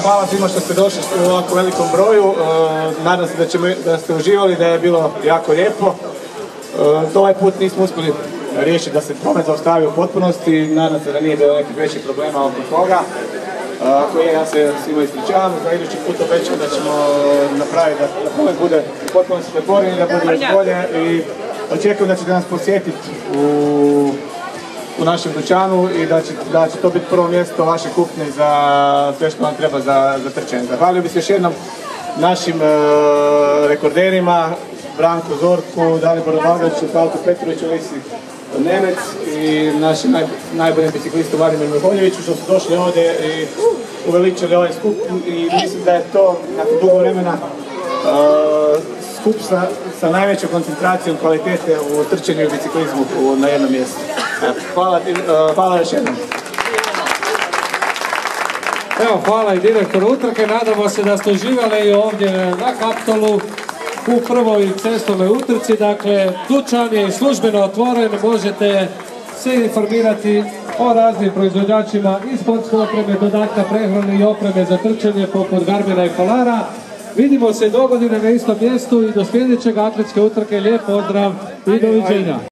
Hvala svima što ste došli u ovako velikom broju. Nadam se da ste uživali, da je bilo jako lijepo. Ovaj put nismo uspjeli riješiti da se promet zaustavi u potpunosti. Nadam se da nije bilo nekih većih problema oko toga. Ako je, ja se svima ispričavam. Za idući put obećam da ćemo napraviti da promet bude u potpunosti pretvoren i da bude još bolje. I očekujem da ćete nas posjetiti u našem dućanu i da će to biti prvo mjesto vaše kupnje za sve što vam treba za trčanje. Zahvalio bih se još jednom našim rekorderima, Branku Zorku, Daliboru Bagaču, Kalku Petroviću, Lisi Nemec i našim najboljim biciklistu Vladimiru Miholjeviću što su došli ovdje i uveličili ovaj skup i mislim da je to nakon dugo vremena skup sa najvećom koncentracijom kvalitete u trčanju i biciklizmu na jednom mjestu. Hvala još jednom. Evo, hvala i direktoru utrke. Nadamo se da ste uživali ovdje na Kaptolu u prvoj cestovnoj utrci. Dakle, dućan je službeno otvoren. Možete se informirati o raznim proizvođačima i sportske opreme, dodatka prehrane i opreme za trčanje poput Garmina i Polara. Vidimo se dogodine na istom mjestu i do sljedećeg atletske utrke. Lijep pozdrav i doviđenja.